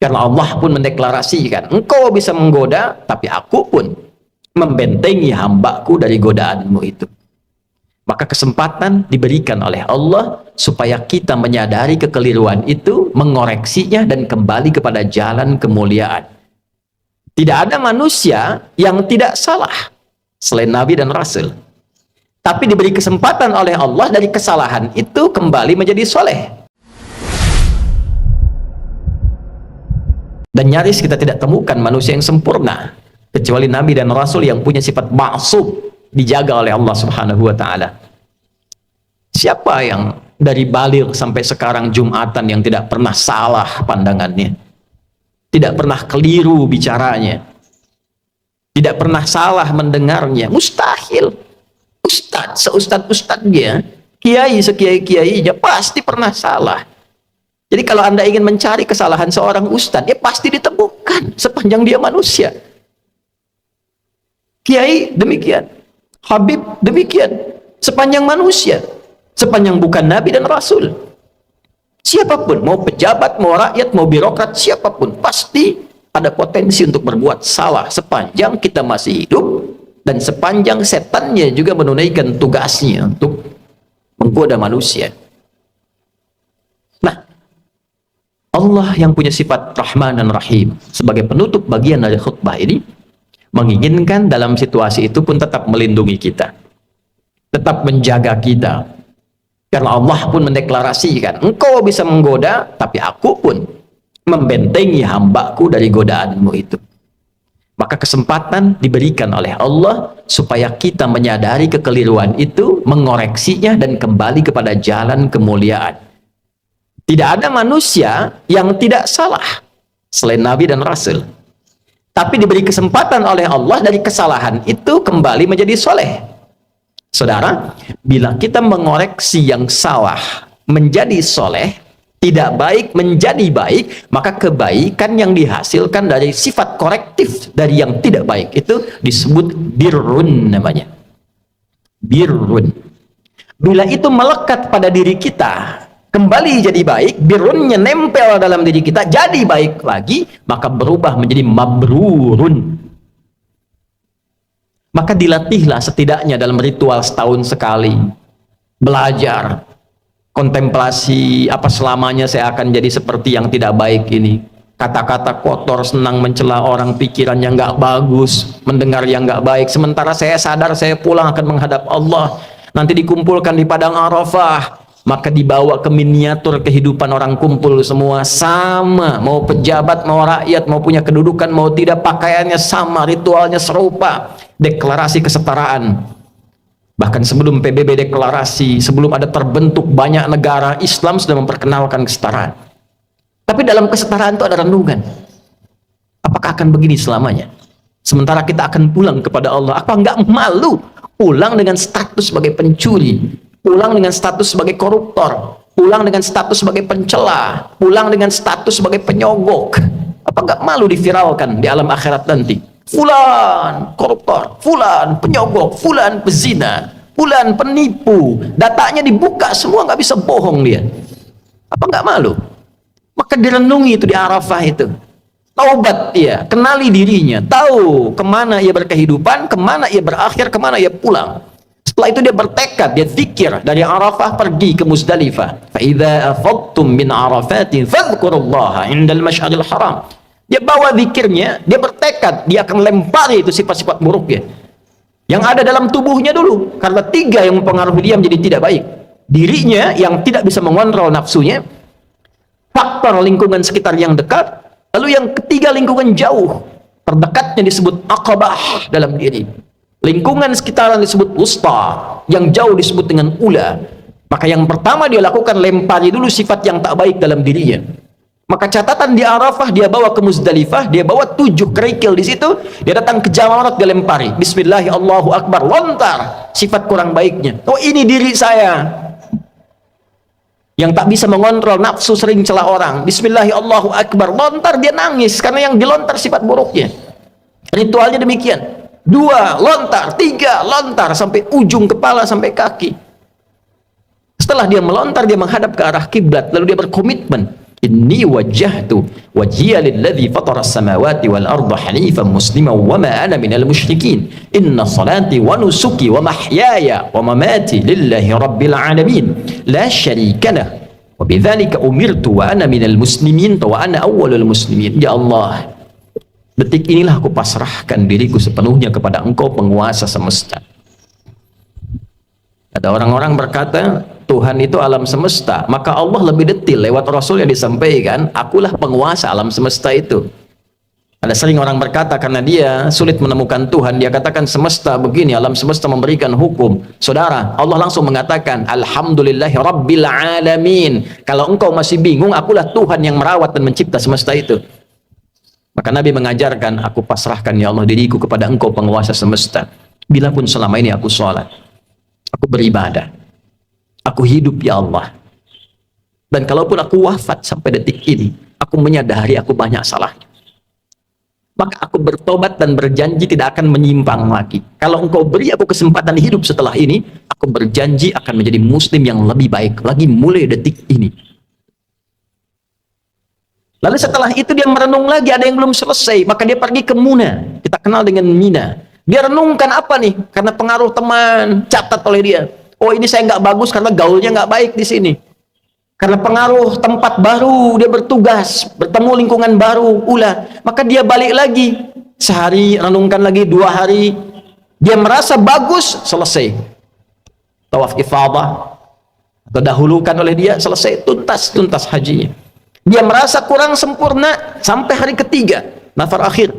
Karena Allah pun mendeklarasikan, engkau bisa menggoda, tapi aku pun membentengi hambaku dari godaanmu itu. Maka kesempatan diberikan oleh Allah supaya kita menyadari kekeliruan itu, mengoreksinya, dan kembali kepada jalan kemuliaan. Tidak ada manusia yang tidak salah selain Nabi dan Rasul. Tapi diberi kesempatan oleh Allah dari kesalahan itu kembali menjadi soleh. Dan nyaris kita tidak temukan manusia yang sempurna kecuali Nabi dan Rasul yang punya sifat ma'sum, dijaga oleh Allah Subhanahu wa ta'ala. Siapa yang dari baligh sampai sekarang Jumatan yang tidak pernah salah pandangannya, tidak pernah keliru bicaranya, tidak pernah salah mendengarnya? Mustahil. Seustad-ustadnya, kiai sekiai-kiainya pasti pernah salah. Jadi kalau Anda ingin mencari kesalahan seorang ustadz, dia pasti ditemukan sepanjang dia manusia. Kiai demikian, Habib demikian, sepanjang manusia, sepanjang bukan Nabi dan Rasul. Siapapun, mau pejabat, mau rakyat, mau birokrat, siapapun, pasti ada potensi untuk berbuat salah sepanjang kita masih hidup, dan sepanjang setannya juga menunaikan tugasnya untuk menggoda manusia. Nah, Allah yang punya sifat Rahman dan Rahim sebagai penutup bagian dari khutbah ini menginginkan dalam situasi itu pun tetap melindungi kita, tetap menjaga kita. Karena Allah pun mendeklarasikan, engkau bisa menggoda, tapi aku pun membentengi hambaku dari godaanmu itu. Maka kesempatan diberikan oleh Allah supaya kita menyadari kekeliruan itu, mengoreksinya, dan kembali kepada jalan kemuliaan. Tidak ada manusia yang tidak salah selain Nabi dan Rasul. Tapi diberi kesempatan oleh Allah dari kesalahan itu kembali menjadi soleh. Saudara, bila kita mengoreksi yang salah menjadi soleh, tidak baik menjadi baik, maka kebaikan yang dihasilkan dari sifat korektif dari yang tidak baik itu disebut birrun namanya. Birrun. Bila itu melekat pada diri kita, kembali jadi baik, birrunnya nempel dalam diri kita, jadi baik lagi, maka berubah menjadi mabrurun. Maka dilatihlah setidaknya dalam ritual setahun sekali, belajar, kontemplasi, apa selamanya saya akan jadi seperti yang tidak baik ini. Kata-kata kotor, senang mencela orang, pikiran yang nggak bagus, mendengar yang nggak baik. Sementara saya sadar saya pulang akan menghadap Allah. Nanti dikumpulkan di padang Arafah, maka dibawa ke miniatur kehidupan orang kumpul semua sama. Mau pejabat, mau rakyat, mau punya kedudukan, mau tidak, pakaiannya sama, ritualnya serupa. Deklarasi kesetaraan. Bahkan sebelum PBB deklarasi, sebelum ada terbentuk banyak negara, Islam sudah memperkenalkan kesetaraan. Tapi dalam kesetaraan itu ada renungan. Apakah akan begini selamanya? Sementara kita akan pulang kepada Allah. Apa enggak malu pulang dengan status sebagai pencuri, pulang dengan status sebagai koruptor, pulang dengan status sebagai pencela, pulang dengan status sebagai penyogok? Apa enggak malu diviralkan di alam akhirat nanti? Fulan koruptor, fulan penyogok, fulan pezina, fulan penipu, datanya dibuka semua, nggak bisa bohong dia. Apa nggak malu? Maka direnungi itu di Arafah itu. Taubat dia, kenali dirinya, tahu kemana ia berkehidupan, kemana ia berakhir, kemana ia pulang. Setelah itu dia bertekad, dia zikir dari Arafah pergi ke Muzdalifah. Fa idza afadtum min Arafatin fadhkurullaha 'indal masy'aril haram. Dia bawa zikirnya, dia bertekad, dia akan lempari itu sifat-sifat buruknya yang ada dalam tubuhnya dulu, karena tiga yang mempengaruhi dia menjadi tidak baik. Dirinya yang tidak bisa mengontrol nafsunya, faktor lingkungan sekitar yang dekat, lalu yang ketiga lingkungan jauh, terdekatnya disebut aqabah dalam diri, lingkungan sekitaran disebut wusta, yang jauh disebut dengan ula. Maka yang pertama dia lakukan, lempari dulu sifat yang tak baik dalam dirinya. Maka catatan di Arafah, dia bawa ke Muzdalifah, dia bawa 7 kerikil di situ, dia datang ke Jamarat, dia lempari. Bismillah, Allahu Akbar, lontar sifat kurang baiknya. Oh, ini diri saya yang tak bisa mengontrol nafsu, sering celah orang. Bismillah, Allahu Akbar, lontar, dia nangis karena yang dilontar sifat buruknya. Ritualnya demikian. 2 lontar, 3 lontar, sampai ujung kepala, sampai kaki. Setelah dia melontar, dia menghadap ke arah kiblat, lalu dia berkomitmen, Inni wajjahtu wajhiya lilladzi fatara as-samawati wal arda hanifan musliman wa ma ana minal musyrikin. Inna salati wa nusuki wa mahyaya wa mamati lillahi rabbil alamin la syarika lah. Wa bidzalika umirtu wa ana minal muslimin wa ana awwalul muslimin. Ya Allah, detik inilah aku pasrahkan diriku sepenuhnya kepada Engkau, penguasa semesta. Ada orang-orang berkata Tuhan itu alam semesta, maka Allah lebih detil lewat Rasul yang disampaikan, akulah penguasa alam semesta itu. Ada sering orang berkata karena dia sulit menemukan Tuhan, dia katakan semesta begini, alam semesta memberikan hukum. Saudara, Allah langsung mengatakan alhamdulillahi rabbil alamin. Kalau engkau masih bingung, akulah Tuhan yang merawat dan mencipta semesta itu. Maka Nabi mengajarkan, aku pasrahkan ya Allah diriku kepada Engkau, penguasa semesta. Bila pun selama ini aku sholat, aku beribadah, aku hidup ya Allah, dan kalaupun aku wafat sampai detik ini, aku menyadari aku banyak salahnya, maka aku bertobat dan berjanji tidak akan menyimpang lagi. Kalau Engkau beri aku kesempatan hidup setelah ini, aku berjanji akan menjadi muslim yang lebih baik lagi mulai detik ini. Lalu setelah itu dia merenung lagi, ada yang belum selesai, maka dia pergi ke Muna, kita kenal dengan Mina. Dia renungkan apa nih? Karena pengaruh teman, catat oleh dia. Oh, ini saya nggak bagus karena gaulnya nggak baik di sini. Karena pengaruh tempat baru, dia bertugas, bertemu lingkungan baru, maka dia balik lagi. Sehari, renungkan lagi, 2 hari. Dia merasa bagus, selesai. Tawaf ifadah, atau dahulukan oleh dia, selesai, tuntas hajinya. Dia merasa kurang sempurna, sampai hari ketiga, nafar akhir.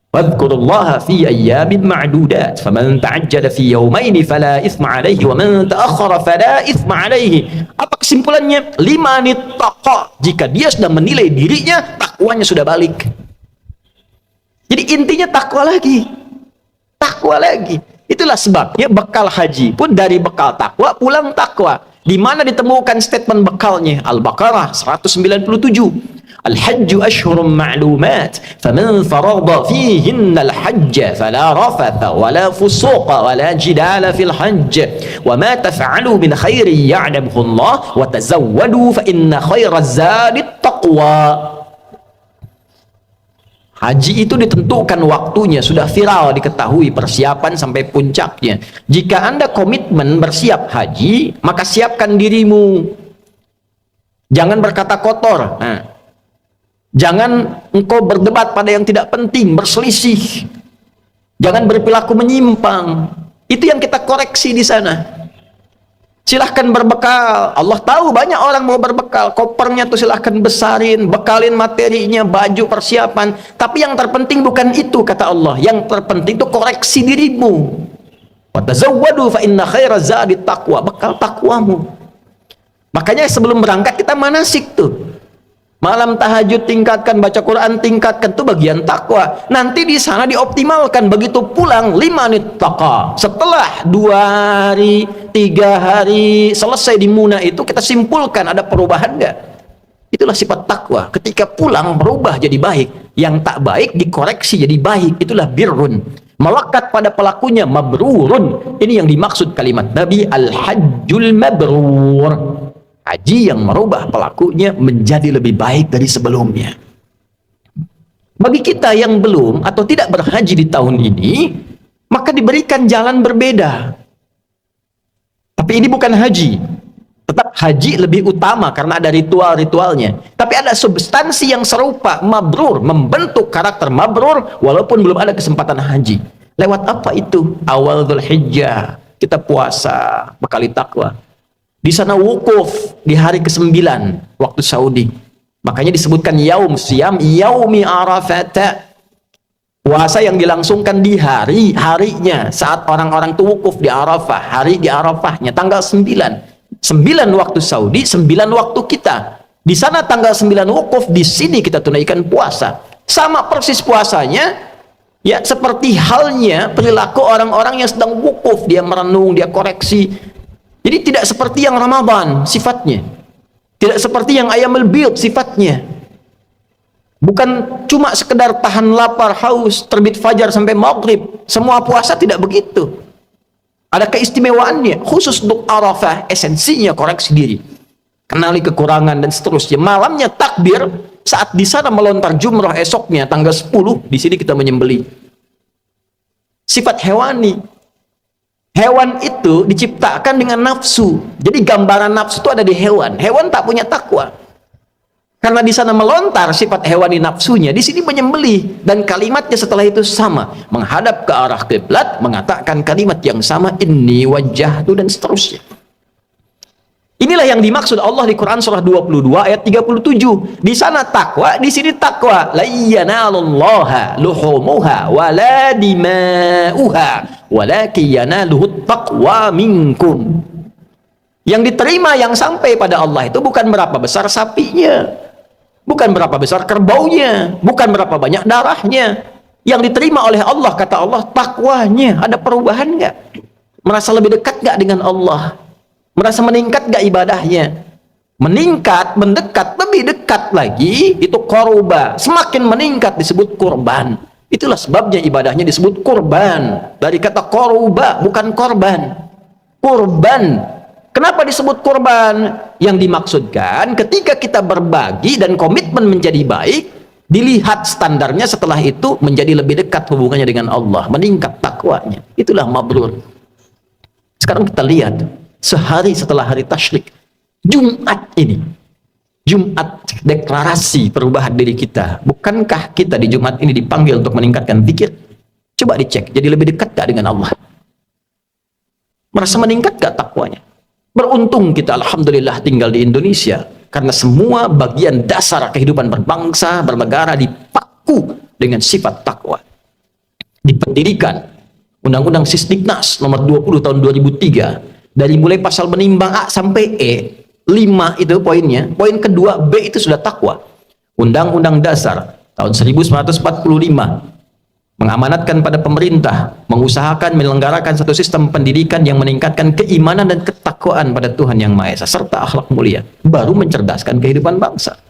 Wadhkurullaha fi ayyamin ma'dudat faman ta'ajjala fi yawmaini fala ithma alaihi wa man ta'akhkhara fala ithma alaihi. Apa kesimpulannya? 5 nittaqa. Jika dia sudah menilai dirinya, takwanya sudah balik. Jadi intinya takwa lagi. Takwa lagi. Itulah sebabnya bekal haji pun dari bekal takwa pulang takwa. Di mana ditemukan statement bekalnya? Al-Baqarah 197. Al-hajju ashhurum ma'lumat faman farada fihinna al-hajja fala rafatha wala fusuqa wala jidala fil hajj wa ma taf'alu min khairin ya'lamuhu Allah wa tazawwadu fa inna khairaz zadi taqwa. Haji itu ditentukan waktunya, sudah viral diketahui persiapan sampai puncaknya. Jika Anda komitmen bersiap haji, maka siapkan dirimu. Jangan berkata kotor. Jangan engkau berdebat pada yang tidak penting, berselisih. Jangan berperilaku menyimpang. Itu yang kita koreksi di sana. Silahkan berbekal. Allah tahu banyak orang mau berbekal. Kopernya tuh silahkan besarin, bekalin materinya, baju, persiapan. Tapi yang terpenting bukan itu, kata Allah. Yang terpenting itu koreksi dirimu. Wa tazawwadu fa inna khairaz zadi taqwa. Bekal takwamu. Makanya sebelum berangkat kita manasik tuh. Malam tahajud tingkatkan, baca Quran tingkatkan, itu bagian takwa. Nanti di sana dioptimalkan. Begitu pulang 5 nittaqa. Setelah 2 hari, 3 hari selesai di Muna itu, kita simpulkan ada perubahan enggak? Itulah sifat takwa. Ketika pulang berubah jadi baik. Yang tak baik dikoreksi jadi baik. Itulah birrun. Melekat pada pelakunya mabrurun. Ini yang dimaksud kalimat Nabi, al-hajjul mabrur. Haji yang merubah pelakunya menjadi lebih baik dari sebelumnya. Bagi kita yang belum atau tidak berhaji di tahun ini, maka diberikan jalan berbeda. Tapi ini bukan haji. Tetap haji lebih utama karena ada ritual-ritualnya. Tapi ada substansi yang serupa, mabrur, membentuk karakter mabrur walaupun belum ada kesempatan haji. Lewat apa itu? Awal Dzulhijjah kita puasa, bekali takwa. Di sana wukuf di hari ke-9 waktu Saudi. Makanya disebutkan yaum siyam yaumi arafat. Puasa yang dilangsungkan di harinya saat orang-orang itu wukuf di Arafah, hari di Arafahnya tanggal 9. 9 waktu Saudi, 9 waktu kita. Di sana tanggal 9 wukuf, di sini kita tunaikan puasa. Sama persis puasanya, ya seperti halnya perilaku orang-orang yang sedang wukuf, dia merenung, dia koreksi. Jadi tidak seperti yang Ramadan sifatnya. Tidak seperti yang Ayyamul Bid sifatnya. Bukan cuma sekedar tahan lapar, haus, terbit fajar sampai maghrib. Semua puasa tidak begitu. Ada keistimewaannya. Khusus untuk Arafah, esensinya koreksi diri. kenali kekurangan dan seterusnya. Malamnya takbir, saat di sana melontar jumrah esoknya tanggal 10, di sini kita menyembelih. Sifat hewani. Hewan itu diciptakan dengan nafsu. Jadi gambaran nafsu itu ada di hewan. Hewan tak punya takwa. Karena di sana melontar sifat hewani nafsunya, di sini menyembelih, dan kalimatnya setelah itu sama, menghadap ke arah kiblat, mengatakan kalimat yang sama, inni wajjahtu, dan seterusnya. Inilah yang dimaksud Allah di Quran surah 22 ayat 37. Di sana takwa, di sini takwa. La yanalullaha luhumuha wala dima'uha walakin yanaluhut taqwa minkum. Yang diterima, yang sampai pada Allah itu bukan berapa besar sapinya, bukan berapa besar kerbaunya, bukan berapa banyak darahnya. Yang diterima oleh Allah, kata Allah, takwanya. Ada perubahan nggak? Merasa lebih dekat nggak dengan Allah? Merasa meningkat gak ibadahnya? Meningkat, mendekat, lebih dekat lagi, itu korba. Semakin meningkat disebut kurban. Itulah sebabnya ibadahnya disebut kurban. Dari kata korba, bukan korban. Kurban. Kenapa disebut kurban? Yang dimaksudkan ketika kita berbagi dan komitmen menjadi baik, dilihat standarnya setelah itu menjadi lebih dekat hubungannya dengan Allah. Meningkat takwanya. Itulah mabrur. Sekarang kita lihat. Sehari setelah hari tasyrik, Jumat ini, Jumat deklarasi perubahan diri kita. Bukankah kita di Jumat ini dipanggil untuk meningkatkan zikir? Coba dicek, jadi lebih dekat gak dengan Allah? Merasa meningkat gak takwanya? Beruntung kita, alhamdulillah, tinggal di Indonesia, karena semua bagian dasar kehidupan berbangsa, bernegara dipaku dengan sifat takwa. Di pendidikan, Undang-Undang Sisdiknas nomor 20 tahun 2003, dari mulai pasal menimbang A sampai E, 5 itu poinnya. Poin kedua, B itu sudah takwa. Undang-Undang Dasar tahun 1945 mengamanatkan pada pemerintah mengusahakan menyelenggarakan satu sistem pendidikan yang meningkatkan keimanan dan ketakwaan pada Tuhan Yang Maha Esa serta akhlak mulia, baru mencerdaskan kehidupan bangsa.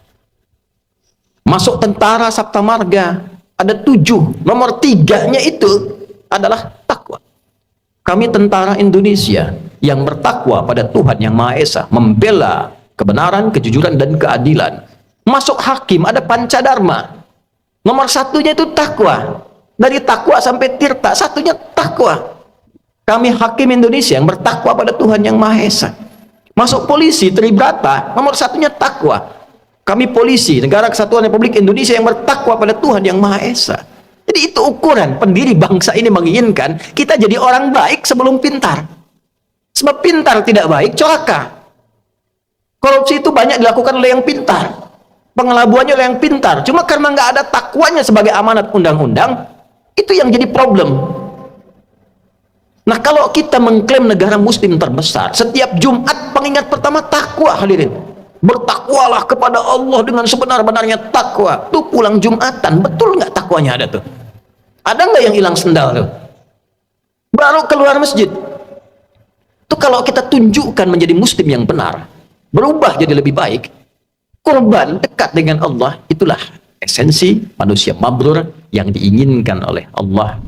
Masuk tentara Sabta Marga, ada 7, nomor 3-nya itu adalah takwa. Kami tentara Indonesia yang bertakwa pada Tuhan Yang Maha Esa, membela kebenaran, kejujuran, dan keadilan. Masuk hakim, ada pancadharma. Nomor 1-nya itu takwa. Dari takwa sampai tirta, 1-nya takwa. Kami hakim Indonesia yang bertakwa pada Tuhan Yang Maha Esa. Masuk polisi, Tribrata, nomor 1-nya takwa. Kami polisi, Negara Kesatuan Republik Indonesia yang bertakwa pada Tuhan Yang Maha Esa. Jadi itu ukuran pendiri bangsa ini menginginkan kita jadi orang baik sebelum pintar. Sebab pintar tidak baik, celaka. Korupsi itu banyak dilakukan oleh yang pintar. Pengelabuannya oleh yang pintar. Cuma karena nggak ada takwanya sebagai amanat undang-undang, itu yang jadi problem. Nah, kalau kita mengklaim negara muslim terbesar, setiap Jumat pengingat pertama takwa, hadirin. Bertakwalah kepada Allah dengan sebenar-benarnya takwa. Tuh pulang Jumatan, betul nggak takwanya ada tuh? Ada nggak yang hilang sendal tuh? Baru keluar masjid. Tuh kalau kita tunjukkan menjadi muslim yang benar, berubah jadi lebih baik, korban dekat dengan Allah, itulah esensi manusia mabrur yang diinginkan oleh Allah.